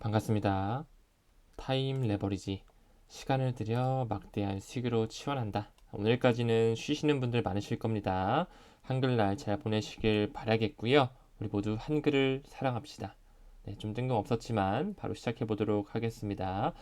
반갑습니다. 타임 레버리지. 시간을 들여 막대한 수익으로 치환한다. 오늘까지는 쉬시는 분들 많으실 겁니다. 한글날 잘 보내시길 바라겠고요. 우리 모두 한글을 사랑합시다. 네, 좀 뜬금없었지만 바로 시작해 보도록 하겠습니다.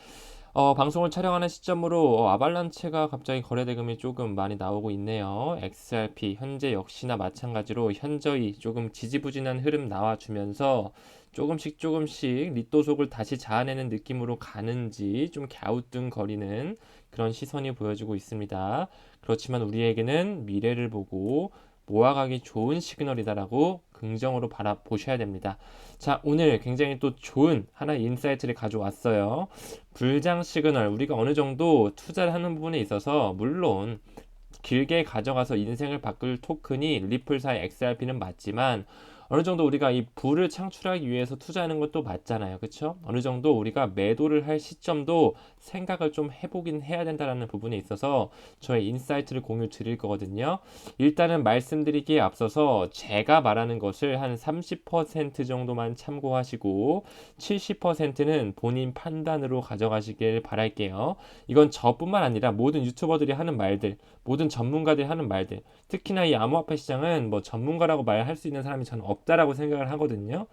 방송을 촬영하는 시점으로 아발란체가 갑자기 거래 대금이 조금 많이 나오고 있네요. XRP 현재 역시나 마찬가지로 현저히 조금 지지부진한 흐름 나와주면서 조금씩 리또속을 다시 자아내는 느낌으로 가는지 좀 갸우뚱거리는 그런 시선이 보여지고 있습니다. 그렇지만 우리에게는 미래를 보고 모아가기 좋은 시그널이다라고 긍정으로 바라보셔야 됩니다. 자, 오늘 굉장히 또 좋은 하나의 인사이트를 가져왔어요. 불장 시그널, 우리가 어느 정도 투자를 하는 부분에 있어서 물론 길게 가져가서 인생을 바꿀 토큰이 리플사의 XRP는 맞지만 어느 정도 우리가 이 부를 창출하기 위해서 투자하는 것도 맞잖아요. 그렇죠? 어느 정도 우리가 매도를 할 시점도 생각을 좀 해보긴 해야 된다는 부분에 있어서 저의 인사이트를 공유 드릴 거거든요. 일단은 말씀드리기에 앞서서 제가 말하는 것을 한 30% 정도만 참고하시고 70%는 본인 판단으로 가져가시길 바랄게요. 이건 저뿐만 아니라 모든 유튜버들이 하는 말들, 모든 전문가들이 하는 말들, 특히나 이 암호화폐 시장은 뭐 전문가라고 말할 수 있는 사람이 저는 없다라고 생각을 하거든요.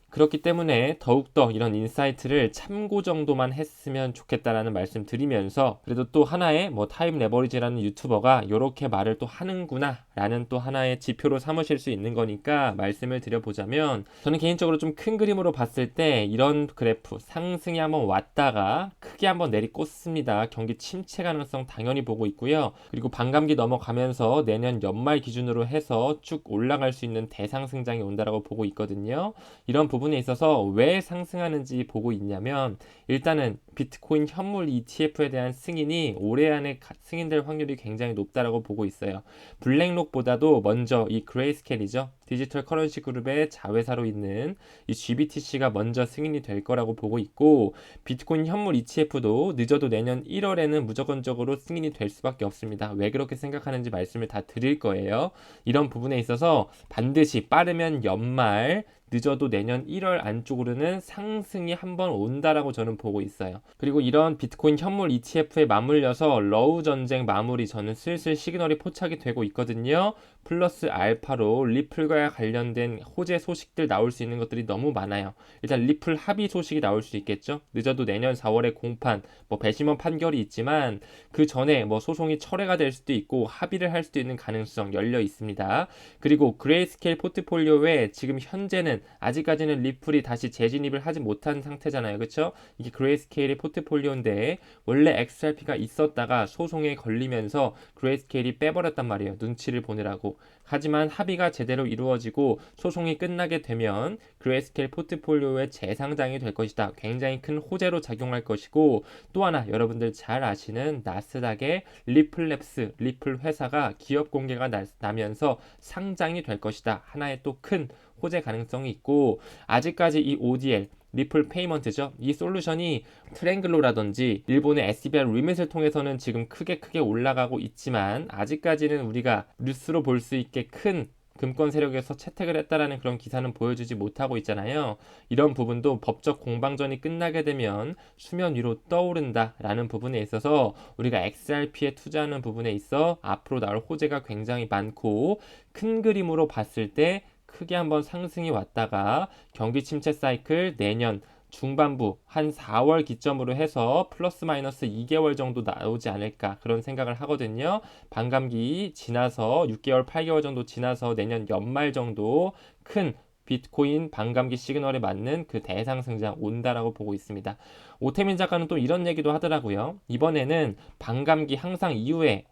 그렇기 때문에 더욱더 이런 인사이트를 참고 정도만 했으면 좋겠다라는 말씀 드리면서 그래도 또 하나의 뭐 타임 레버리지라는 유튜버가 이렇게 말을 또 하는구나 라는 또 하나의 지표로 삼으실 수 있는 거니까 말씀을 드려보자면 저는 개인적으로 좀 큰 그림으로 봤을 때 이런 그래프 상승이 한번 왔다가 크게 한번 내리꽂습니다. 경기 침체 가능성 당연히 보고 있고요. 그리고 반감기 넘어가면서 내년 연말 기준으로 해서 쭉 올라갈 수 있는 대상승장이 온다라고 보고 있거든요. 이런 부분에 있어서 왜 상승하는지 보고 있냐면 일단은 비트코인 현물 ETF에 대한 승인이 올해 안에 승인될 확률이 굉장히 높다라고 보고 있어요. 블랙록보다도 먼저 이 그레이스케일이죠. 디지털 커런시 그룹의 자회사로 있는 이 GBTC가 먼저 승인이 될 거라고 보고 있고 비트코인 현물 ETF도 늦어도 내년 1월에는 무조건적으로 승인이 될 수밖에 없습니다. 왜 그렇게 생각하는지 말씀을 다 드릴 거예요. 이런 부분에 있어서 반드시 빠르면 연말 늦어도 내년 1월 안쪽으로는 상승이 한번 온다라고 저는 보고 있어요. 그리고 이런 비트코인 현물 ETF에 맞물려서 러우 전쟁 마무리 저는 슬슬 시그널이 포착이 되고 있거든요. 플러스 알파로 리플과 관련된 호재 소식들 나올 수 있는 것들이 너무 많아요. 일단 리플 합의 소식이 나올 수 있겠죠. 늦어도 내년 4월에 공판, 뭐 배심원 판결이 있지만 그 전에 뭐 소송이 철회가 될 수도 있고 합의를 할 수도 있는 가능성 열려 있습니다. 그리고 그레이스케일 포트폴리오에 지금 현재는 아직까지는 리플이 다시 재진입을 하지 못한 상태잖아요. 그렇죠? 이게 그레이스케일의 포트폴리오인데 원래 XRP가 있었다가 소송에 걸리면서 그레이스케일이 빼버렸단 말이에요. 눈치를 보느라고. 하지만 합의가 제대로 이루어지고 소송이 끝나게 되면 그레이스케일 포트폴리오의 재상장이 될 것이다. 굉장히 큰 호재로 작용할 것이고 또 하나 여러분들 잘 아시는 나스닥의 리플랩스, 리플 회사가 기업 공개가 나면서 상장이 될 것이다. 하나의 또 큰 호재 가능성이 있고 아직까지 이 ODL 리플 페이먼트죠. 이 솔루션이 트랭글로라든지 일본의 SBI 리밋을 통해서는 지금 크게 올라가고 있지만 아직까지는 우리가 뉴스로 볼 수 있게 큰 금권 세력에서 채택을 했다라는 그런 기사는 보여주지 못하고 있잖아요. 이런 부분도 법적 공방전이 끝나게 되면 수면 위로 떠오른다라는 부분에 있어서 우리가 XRP에 투자하는 부분에 있어 앞으로 나올 호재가 굉장히 많고 큰 그림으로 봤을 때 크게 한번 상승이 왔다가 경기 침체 사이클 내년 중반부 한 4월 기점으로 해서 플러스 마이너스 2개월 정도 나오지 않을까 그런 생각을 하거든요. 반감기 지나서 6개월, 8개월 정도 지나서 내년 연말 정도 큰 비트코인 반감기 시그널에 맞는 그 대상승장 온다라고 보고 있습니다. 오태민 작가는 또 이런 얘기도 하더라고요. 이번에는 반감기 항상 이후에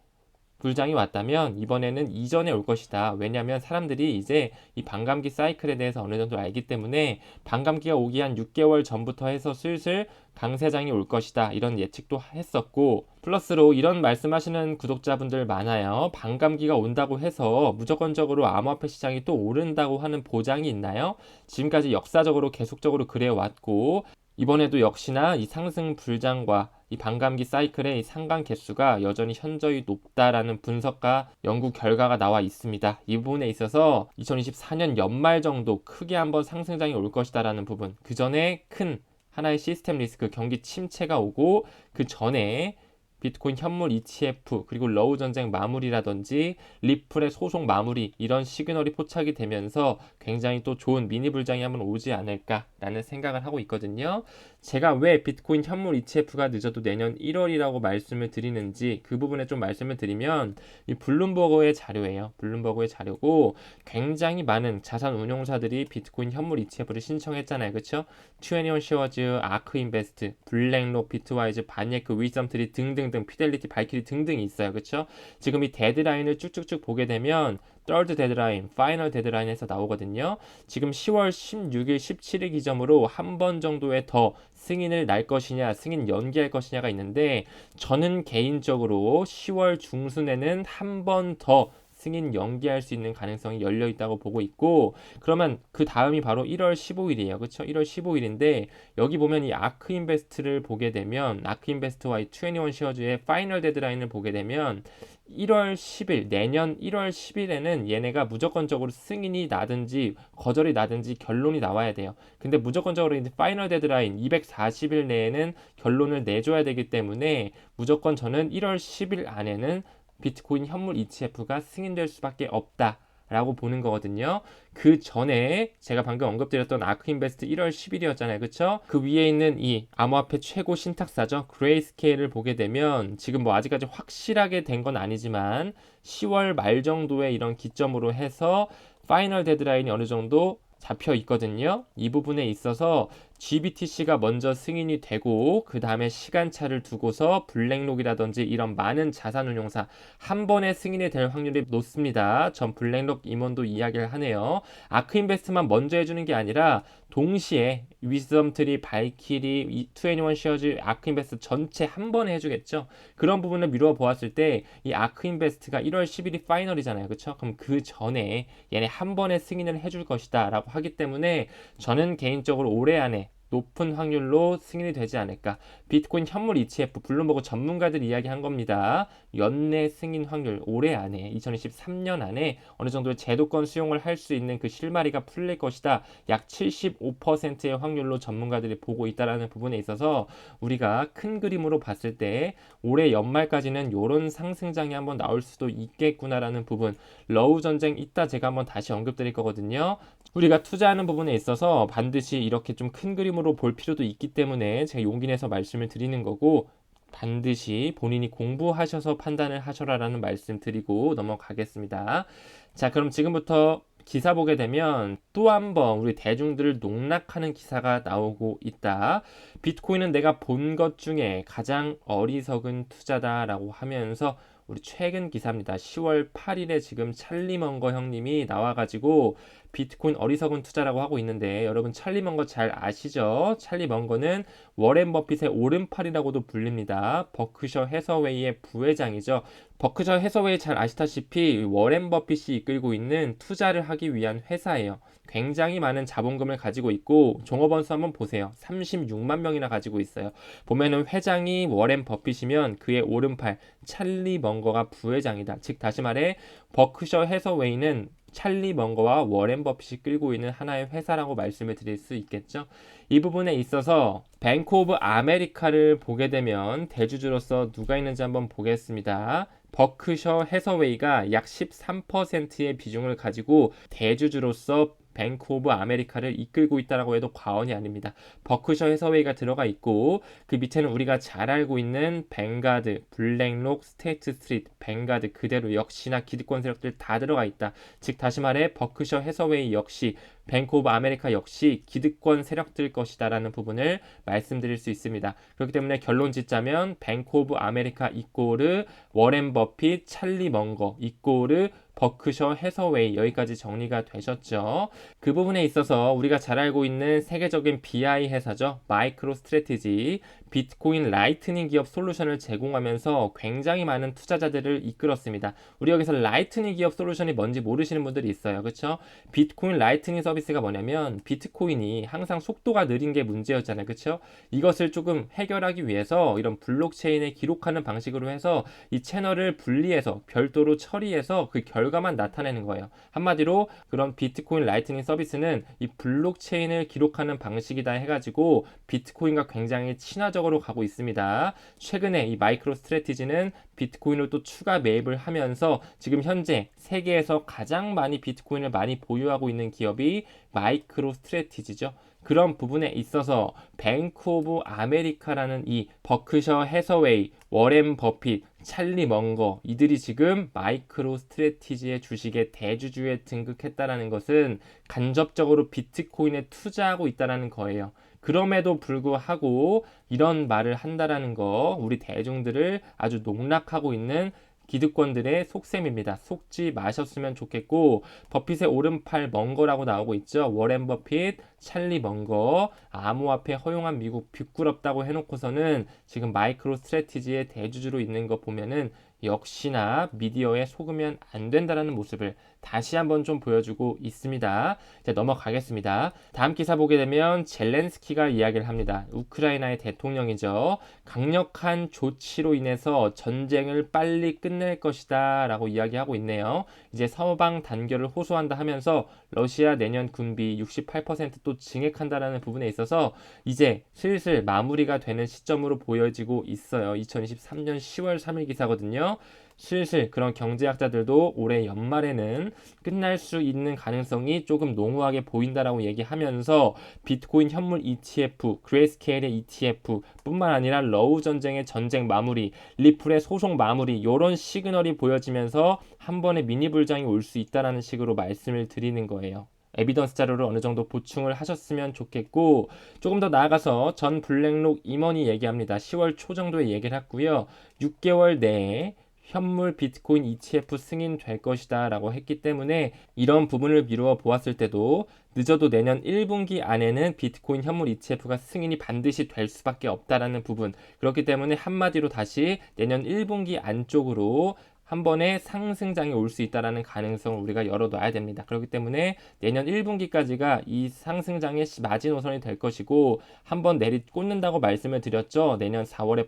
불장이 왔다면 이번에는 이전에 올 것이다. 왜냐하면 사람들이 이제 이 반감기 사이클에 대해서 어느 정도 알기 때문에 반감기가 오기 한 6개월 전부터 해서 슬슬 강세장이 올 것이다. 이런 예측도 했었고 플러스로 이런 말씀하시는 구독자분들 많아요. 반감기가 온다고 해서 무조건적으로 암호화폐 시장이 또 오른다고 하는 보장이 있나요? 지금까지 역사적으로 계속적으로 그래 왔고 이번에도 역시나 이 상승 불장과 이 반감기 사이클의 상관 개수가 여전히 현저히 높다라는 분석과 연구 결과가 나와 있습니다. 이 부분에 있어서 2024년 연말 정도 크게 한번 상승장이 올 것이다라는 부분, 그 전에 큰 하나의 시스템 리스크, 경기 침체가 오고 그 전에 비트코인 현물 ETF 그리고 러우 전쟁 마무리라든지 리플의 소송 마무리 이런 시그널이 포착이 되면서 굉장히 또 좋은 미니 불장이 한번 오지 않을까라는 생각을 하고 있거든요. 제가 왜 비트코인 현물 ETF가 늦어도 내년 1월이라고 말씀을 드리는지 그 부분에 좀 말씀을 드리면 이 블룸버그의 자료예요. 블룸버그의 자료고 굉장히 많은 자산 운용사들이 비트코인 현물 ETF를 신청했잖아요. 그렇죠? 21 쉐어즈, 아크 인베스트, 블랙록, 비트와이즈, 바니에크, 위썸트리 등등등 피델리티, 발키리 등등이 있어요. 그렇죠? 지금 이 데드라인을 쭉쭉쭉 보게 되면 third 데드라인, 파이널 데드라인에서 나오거든요. 지금 10월 16일, 17일 기점으로 한 번 정도의 더 승인을 날 것이냐, 승인 연기할 것이냐가 있는데 저는 개인적으로 10월 중순에는 한 번 더 승인 연기할 수 있는 가능성이 열려 있다고 보고 있고 그러면 그 다음이 바로 1월 15일이에요. 그렇죠? 1월 15일인데 여기 보면 이 아크 인베스트를 보게 되면 아크 인베스트와 이 21 쉐어즈의 파이널 데드라인을 보게 되면 1월 10일 내년 1월 10일에는 얘네가 무조건적으로 승인이 나든지 거절이 나든지 결론이 나와야 돼요. 근데 무조건적으로 이제 파이널 데드라인 240일 내에는 결론을 내줘야 되기 때문에 무조건 저는 1월 10일 안에는 비트코인 현물 ETF가 승인될 수밖에 없다. 라고 보는 거거든요. 그 전에 제가 방금 언급드렸던 아크인베스트 1월 10일이었잖아요. 그쵸? 그 위에 있는 이 암호화폐 최고 신탁사죠. 그레이스케일을 보게 되면 지금 뭐 아직까지 확실하게 된 건 아니지만 10월 말 정도의 이런 기점으로 해서 파이널 데드라인이 어느 정도 잡혀 있거든요. 이 부분에 있어서 GBTC가 먼저 승인이 되고 그 다음에 시간차를 두고서 블랙록이라든지 이런 많은 자산운용사 한 번에 승인이 될 확률이 높습니다. 전 블랙록 임원도 이야기를 하네요. 아크인베스트만 먼저 해주는 게 아니라 동시에 위즈덤트리, 발키리, 21 쉐어즈, 아크인베스트 전체 한 번에 해주겠죠. 그런 부분을 미루어 보았을 때 이 아크인베스트가 1월 10일이 파이널이잖아요. 그렇죠? 그럼 그 전에 얘네 한 번에 승인을 해줄 것이다 라고 하기 때문에 저는 개인적으로 올해 안에 높은 확률로 승인이 되지 않을까. 비트코인 현물 ETF 블룸버그 전문가들 이야기한 겁니다. 연내 승인 확률 올해 안에 2023년 안에 어느 정도의 제도권 수용을 할 수 있는 그 실마리가 풀릴 것이다. 약 75%의 확률로 전문가들이 보고 있다라는 부분에 있어서 우리가 큰 그림으로 봤을 때 올해 연말까지는 이런 상승장이 한번 나올 수도 있겠구나라는 부분. 러우 전쟁 이따 제가 한번 다시 언급드릴 거거든요. 우리가 투자하는 부분에 있어서 반드시 이렇게 좀 큰 그림으로 볼 필요도 있기 때문에 제가 용기 내서 말씀을 드리는 거고 반드시 본인이 공부하셔서 판단을 하셔라라는 말씀 드리고 넘어가겠습니다. 자, 그럼 지금부터 기사 보게 되면 또 한 번 우리 대중들을 농락하는 기사가 나오고 있다. 비트코인은 내가 본 것 중에 가장 어리석은 투자다라고 하면서 우리 최근 기사입니다. 10월 8일에 지금 찰리 먼거 형님이 나와가지고 비트코인 어리석은 투자라고 하고 있는데 여러분 찰리 먼거 잘 아시죠? 찰리 먼거는 워렌 버핏의 오른팔이라고도 불립니다. 버크셔 해서웨이의 부회장이죠. 버크셔 해서웨이 잘 아시다시피 워렌 버핏이 이끌고 있는 투자를 하기 위한 회사예요. 굉장히 많은 자본금을 가지고 있고 종업원 수 한번 보세요. 36만 명이나 가지고 있어요. 보면은 회장이 워렌 버핏이면 그의 오른팔 찰리 먼거가 부회장이다. 즉 다시 말해 버크셔 해서웨이는 찰리 먼거와 워렌 버핏이 끌고 있는 하나의 회사라고 말씀을 드릴 수 있겠죠. 이 부분에 있어서 뱅크 오브 아메리카를 보게 되면 대주주로서 누가 있는지 한번 보겠습니다. 버크셔 해서웨이가 약 13%의 비중을 가지고 대주주로서 뱅크 오브 아메리카를 이끌고 있다라고 해도 과언이 아닙니다. 버크셔 해서웨이가 들어가 있고 그 밑에는 우리가 잘 알고 있는 뱅가드, 블랙록, 스테이트 스트리트, 뱅가드 그대로 역시나 기득권 세력들 다 들어가 있다. 즉 다시 말해 버크셔 해서웨이 역시 뱅크 오브 아메리카 역시 기득권 세력들 것이다라는 부분을 말씀드릴 수 있습니다. 그렇기 때문에 결론 짓자면 뱅크 오브 아메리카 이꼬르 워렌 버핏, 찰리 먼거 이꼬르 버크셔 해서웨이 여기까지 정리가 되셨죠. 그 부분에 있어서 우리가 잘 알고 있는 세계적인 BI 회사죠. 마이크로 스트래티지 비트코인 라이트닝 기업 솔루션을 제공하면서 굉장히 많은 투자자들을 이끌었습니다. 우리 여기서 라이트닝 기업 솔루션이 뭔지 모르시는 분들이 있어요. 그렇죠? 비트코인 라이트닝 서비스 서비스가 뭐냐면 비트코인이 항상 속도가 느린 게 문제였잖아요. 그쵸? 이것을 조금 해결하기 위해서 이런 블록체인에 기록하는 방식으로 해서 이 채널을 분리해서 별도로 처리해서 그 결과만 나타내는 거예요. 한마디로 그런 비트코인 라이트닝 서비스는 이 블록체인을 기록하는 방식이다 해가지고 비트코인과 굉장히 친화적으로 가고 있습니다. 최근에 이 마이크로 스트래티지는 비트코인을 또 추가 매입을 하면서 지금 현재 세계에서 가장 많이 비트코인을 많이 보유하고 있는 기업이 마이크로 스트래티지죠. 그런 부분에 있어서 뱅크 오브 아메리카라는 이 버크셔 해서웨이, 워렌 버핏, 찰리 먼거 이들이 지금 마이크로 스트래티지의 주식의 대주주에 등극했다라는 것은 간접적으로 비트코인에 투자하고 있다라는 거예요. 그럼에도 불구하고 이런 말을 한다라는 거 우리 대중들을 아주 농락하고 있는 기득권들의 속셈입니다. 속지 마셨으면 좋겠고 버핏의 오른팔 먼거라고 나오고 있죠. 워렌 버핏, 찰리 먼거 암호화폐 허용한 미국 부끄럽다고 해놓고서는 지금 마이크로 스트래티지의 대주주로 있는 거 보면은 역시나 미디어에 속으면 안 된다라는 모습을 다시 한번 좀 보여주고 있습니다. 자, 넘어가겠습니다. 다음 기사 보게 되면 젤렌스키가 이야기를 합니다. 우크라이나의 대통령이죠. 강력한 조치로 인해서 전쟁을 빨리 끝낼 것이다 라고 이야기하고 있네요. 이제 서방 단결을 호소한다 하면서 러시아 내년 군비 68%또 증액한다라는 부분에 있어서 이제 슬슬 마무리가 되는 시점으로 보여지고 있어요. 2023년 10월 3일 기사거든요. 슬슬 그런 경제학자들도 올해 연말에는 끝날 수 있는 가능성이 조금 농후하게 보인다라고 얘기하면서 비트코인 현물 ETF, 그레이스케일의 ETF 뿐만 아니라 러우 전쟁의 전쟁 마무리, 리플의 소송 마무리 이런 시그널이 보여지면서 한 번에 미니 불장이 올 수 있다라는 식으로 말씀을 드리는 거예요. 에비던스 자료를 어느 정도 보충을 하셨으면 좋겠고 조금 더 나아가서 전 블랙록 임원이 얘기합니다. 10월 초 정도에 얘기를 했고요. 6개월 내에 현물 비트코인 ETF 승인될 것이다 라고 했기 때문에 이런 부분을 미루어 보았을 때도 늦어도 내년 1분기 안에는 비트코인 현물 ETF가 승인이 반드시 될 수밖에 없다라는 부분 그렇기 때문에 한마디로 다시 내년 1분기 안쪽으로 한 번에 상승장이 올 수 있다는 가능성을 우리가 열어놔야 됩니다. 그렇기 때문에 내년 1분기까지가 이 상승장의 마지노선이 될 것이고 한 번 꽂는다고 말씀을 드렸죠. 내년 4월에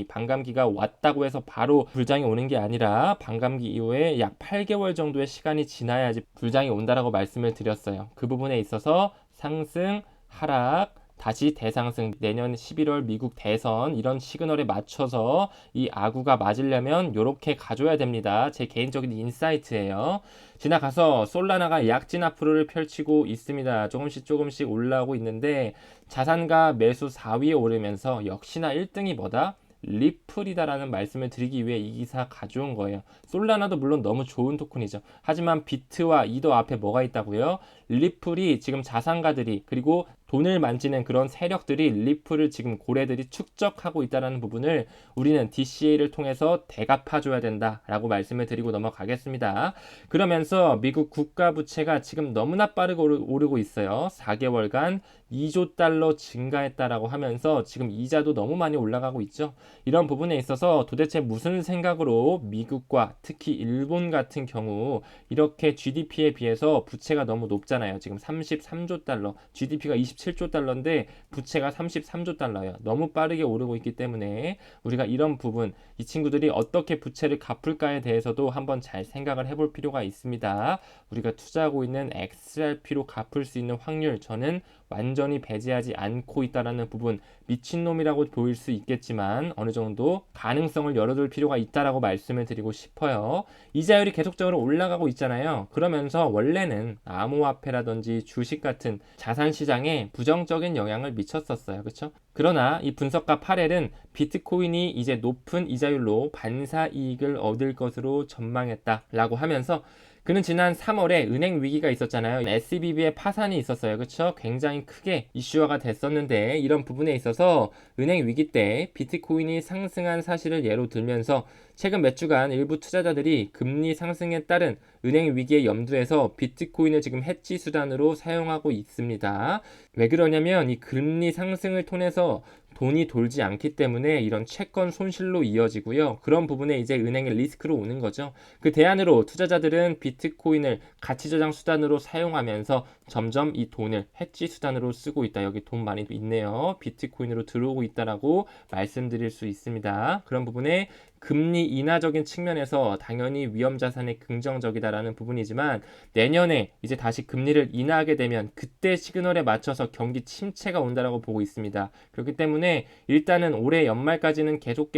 반감기가 왔다고 해서 바로 불장이 오는 게 아니라 반감기 이후에 약 8개월 정도의 시간이 지나야지 불장이 온다라고 말씀을 드렸어요. 그 부분에 있어서 상승, 하락, 다시 대상승, 내년 11월 미국 대선 이런 시그널에 맞춰서 이 아구가 맞으려면 이렇게 가줘야 됩니다. 제 개인적인 인사이트예요. 지나가서 솔라나가 약진 앞으로를 펼치고 있습니다. 조금씩 올라오고 있는데 자산가 매수 4위에 오르면서 역시나 1등이 뭐다? 리플이다라는 말씀을 드리기 위해 이 기사 가져온 거예요. 솔라나도 물론 너무 좋은 토큰이죠. 하지만 비트와 이더 앞에 뭐가 있다고요? 리플이 지금 자산가들이 그리고 돈을 만지는 그런 세력들이 리플을 지금 고래들이 축적하고 있다는 부분을 우리는 DCA를 통해서 대갚아줘야 된다라고 말씀을 드리고 넘어가겠습니다. 그러면서 미국 국가 부채가 지금 너무나 빠르게 오르고 있어요. 4개월간 2조 달러 증가했다라고 하면서 지금 이자도 너무 많이 올라가고 있죠. 이런 부분에 있어서 도대체 무슨 생각으로 미국과 특히 일본 같은 경우 이렇게 GDP에 비해서 부채가 너무 높잖아요. 지금 33조 달러, GDP가 27조 달러인데 부채가 33조 달러예요. 너무 빠르게 오르고 있기 때문에 우리가 이런 부분, 이 친구들이 어떻게 부채를 갚을까에 대해서도 한번 잘 생각을 해볼 필요가 있습니다. 우리가 투자하고 있는 XRP로 갚을 수 있는 확률, 저는 완전히 배제하지 않고 있다는 부분, 미친놈이라고 보일 수 있겠지만 어느 정도 가능성을 열어둘 필요가 있다라고 말씀을 드리고 싶어요. 이자율이 계속적으로 올라가고 있잖아요. 그러면서 원래는 암호화폐라든지 주식 같은 자산시장에 부정적인 영향을 미쳤었어요. 그렇죠? 그러나 이 분석가 파렐은 비트코인이 이제 높은 이자율로 반사이익을 얻을 것으로 전망했다라고 하면서 그는 지난 3월에 은행 위기가 있었잖아요. SVB의 파산이 있었어요. 그렇죠? 굉장히 크게 이슈화가 됐었는데 이런 부분에 있어서 은행 위기 때 비트코인이 상승한 사실을 예로 들면서 최근 몇 주간 일부 투자자들이 금리 상승에 따른 은행 위기의 염두에서 비트코인을 지금 해지 수단으로 사용하고 있습니다. 왜 그러냐면 이 금리 상승을 통해서 돈이 돌지 않기 때문에 이런 채권 손실로 이어지고요. 그런 부분에 이제 은행의 리스크로 오는 거죠. 그 대안으로 투자자들은 비트코인을 가치 저장 수단으로 사용하면서 점점 이 돈을 해지 수단으로 쓰고 있다. 여기 돈 많이 있네요. 비트코인으로 들어오고 있다라고 말씀드릴 수 있습니다. 그런 부분에 금리 인하적인 측면에서 당연히 위험 자산에 긍정적이다라는 부분이지만 내년에 이제 다시 금리를 인하하게 되면 그때 시그널에 맞춰서 경기 침체가 온다라고 보고 있습니다. 그렇기 때문에 일단은 올해 연말까지는 계속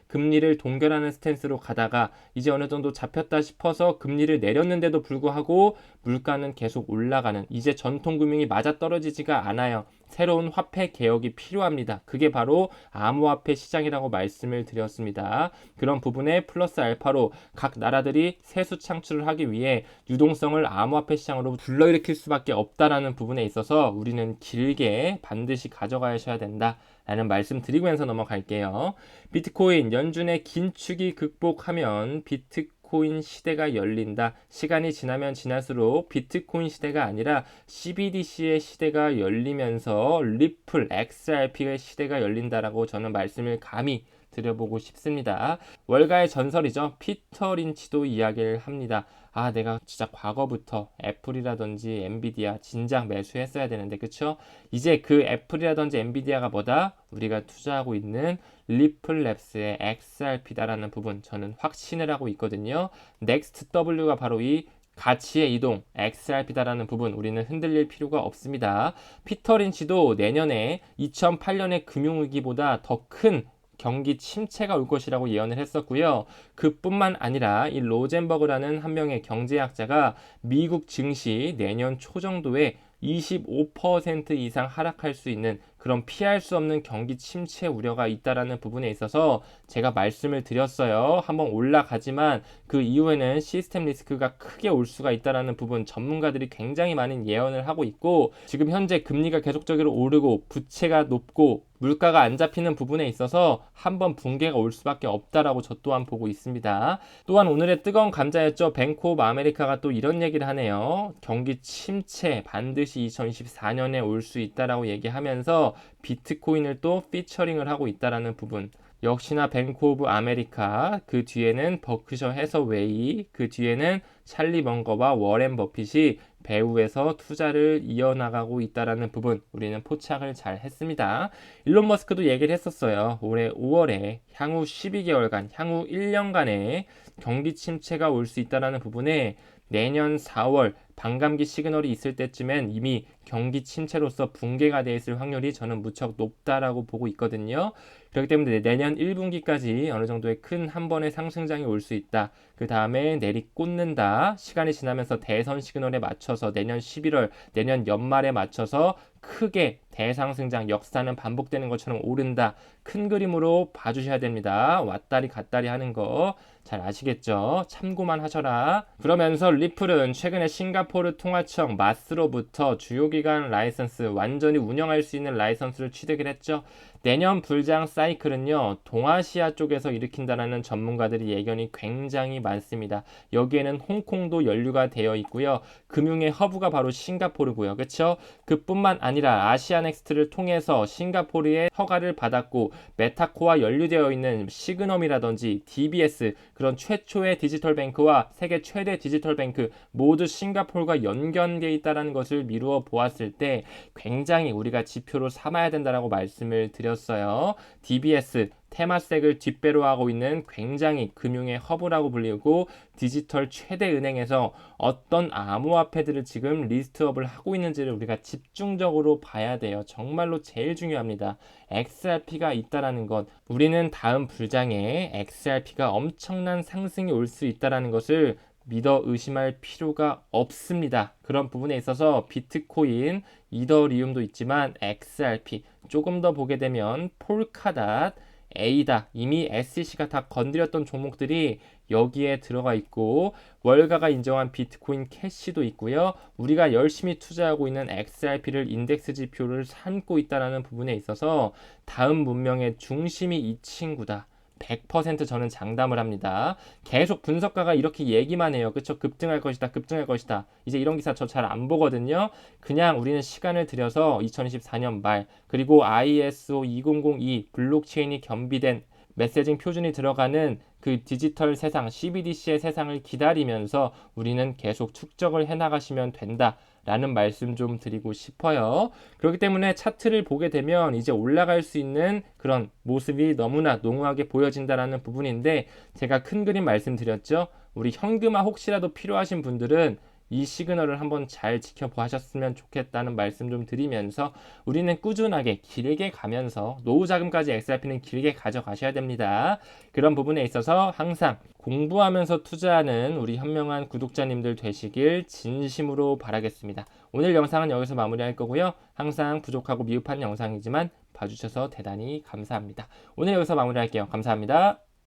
금리를 동결하는 스탠스로 가다가 이제 어느 정도 잡혔다 싶어서 금리를 내렸는데도 불구하고 물가는 계속 올라가는, 이제 전통금융이 맞아떨어지지가 않아요. 새로운 화폐 개혁이 필요합니다. 그게 바로 암호화폐 시장이라고 말씀을 드렸습니다. 그런 부분에 플러스 알파로 각 나라들이 세수 창출을 하기 위해 유동성을 암호화폐 시장으로 불러일으킬 수밖에 없다라는 부분에 있어서 우리는 길게 반드시 가져가셔야 된다 라는 말씀 드리면서 넘어갈게요. 비트코인 연준의 긴축이 극복하면 비트코인 시대가 열린다. 시간이 지나면 지날수록 비트코인 시대가 아니라 CBDC의 시대가 열리면서 리플, XRP의 시대가 열린다라고 저는 말씀을 감히 드려보고 싶습니다. 월가의 전설이죠. 피터 린치도 이야기를 합니다. 아, 내가 진짜 과거부터 애플이라든지 엔비디아 진작 매수했어야 되는데, 그쵸? 이제 그 애플이라든지 엔비디아가 뭐다? 우리가 투자하고 있는 리플랩스의 XRP다라는 부분 저는 확신을 하고 있거든요. 넥스트 W가 바로 이 가치의 이동, XRP다라는 부분 우리는 흔들릴 필요가 없습니다. 피터 린치도 내년에 2008년의 금융위기보다 더 큰 경기 침체가 올 것이라고 예언을 했었고요. 그뿐만 아니라 이 로젠버그라는 한 명의 경제학자가 미국 증시 내년 초 정도에 25% 이상 하락할 수 있는 그런 피할 수 없는 경기 침체 우려가 있다라는 부분에 있어서 제가 말씀을 드렸어요. 한번 올라가지만 그 이후에는 시스템 리스크가 크게 올 수가 있다라는 부분 전문가들이 굉장히 많은 예언을 하고 있고, 지금 현재 금리가 계속적으로 오르고 부채가 높고 물가가 안 잡히는 부분에 있어서 한번 붕괴가 올 수밖에 없다라고 저 또한 보고 있습니다. 또한 오늘의 뜨거운 감자였죠. 뱅크 오브 아메리카가 또 이런 얘기를 하네요. 경기 침체 반드시 2024년에 올 수 있다라고 얘기하면서 비트코인을 또 피처링을 하고 있다라는 부분. 역시나 뱅크 오브 아메리카, 그 뒤에는 버크셔 해서웨이, 그 뒤에는 찰리 먼거와 워렌 버핏이 배후에서 투자를 이어나가고 있다라는 부분 우리는 포착을 잘 했습니다. 일론 머스크도 얘기를 했었어요. 올해 5월에 향후 12개월간, 향후 1년간의 경기 침체가 올 수 있다라는 부분에 내년 4월 반감기 시그널이 있을 때쯤엔 이미 경기 침체로서 붕괴가 돼 있을 확률이 저는 무척 높다라고 보고 있거든요. 그렇기 때문에 내년 1분기까지 어느 정도의 큰 한 번의 상승장이 올 수 있다. 그 다음에 내리꽂는다. 시간이 지나면서 대선 시그널에 맞춰서 내년 11월, 내년 연말에 맞춰서 크게 대상승장 역사는 반복되는 것처럼 오른다. 큰 그림으로 봐주셔야 됩니다. 왔다리 갔다리 하는 거 잘 아시겠죠? 참고만 하셔라. 그러면서 리플은 최근에 싱가포르 통화청 마스로부터 주요 기관 라이선스, 완전히 운영할 수 있는 라이선스를 취득을 했죠. 내년 불장 사이클은요, 동아시아 쪽에서 일으킨다라는 전문가들의 예견이 굉장히 많습니다. 여기에는 홍콩도 연루가 되어 있고요. 금융의 허브가 바로 싱가포르고요. 그렇죠? 그뿐만 아니라 아시아넥스트를 통해서 싱가포르의 허가를 받았고 메타코와 연루되어 있는 시그넘이라든지 DBS, 그런 최초의 디지털 뱅크와 세계 최대 디지털 뱅크 모두 싱가포르가 연결되어 있다는 것을 미루어 보았을 때 굉장히 우리가 지표로 삼아야 된다라고 말씀을 드렸어요. DBS 테마색을 뒷배로 하고 있는 굉장히 금융의 허브라고 불리고 디지털 최대 은행에서 어떤 암호화폐들을 지금 리스트업을 하고 있는지를 우리가 집중적으로 봐야 돼요. 정말로 제일 중요합니다. XRP가 있다라는 것, 우리는 다음 불장에 XRP가 엄청난 상승이 올 수 있다라는 것을 믿어 의심할 필요가 없습니다. 그런 부분에 있어서 비트코인, 이더리움도 있지만 XRP, 조금 더 보게 되면 폴카닷, 에이다, 이미 SEC가 다 건드렸던 종목들이 여기에 들어가 있고, 월가가 인정한 비트코인 캐시도 있고요. 우리가 열심히 투자하고 있는 XRP를 인덱스 지표를 삼고 있다는 부분에 있어서 다음 문명의 중심이 이 친구다. 100% 저는 장담을 합니다. 계속 분석가가 이렇게 얘기만 해요. 그쵸? 급등할 것이다, 급등할 것이다. 이제 이런 기사 저 잘 안 보거든요. 그냥 우리는 시간을 들여서 2024년 말, 그리고 ISO 2002 블록체인이 겸비된 메시징 표준이 들어가는 그 디지털 세상, CBDC의 세상을 기다리면서 우리는 계속 축적을 해나가시면 된다라는 말씀 좀 드리고 싶어요. 그렇기 때문에 차트를 보게 되면 이제 올라갈 수 있는 그런 모습이 너무나 농후하게 보여진다라는 부분인데, 제가 큰 그림 말씀드렸죠. 우리 현금화 혹시라도 필요하신 분들은 이 시그널을 한번 잘 지켜보셨으면 좋겠다는 말씀 좀 드리면서, 우리는 꾸준하게 길게 가면서 노후 자금까지 XRP는 길게 가져가셔야 됩니다. 그런 부분에 있어서 항상 공부하면서 투자하는 우리 현명한 구독자님들 되시길 진심으로 바라겠습니다. 오늘 영상은 여기서 마무리할 거고요. 항상 부족하고 미흡한 영상이지만 봐주셔서 대단히 감사합니다. 오늘 여기서 마무리할게요. 감사합니다.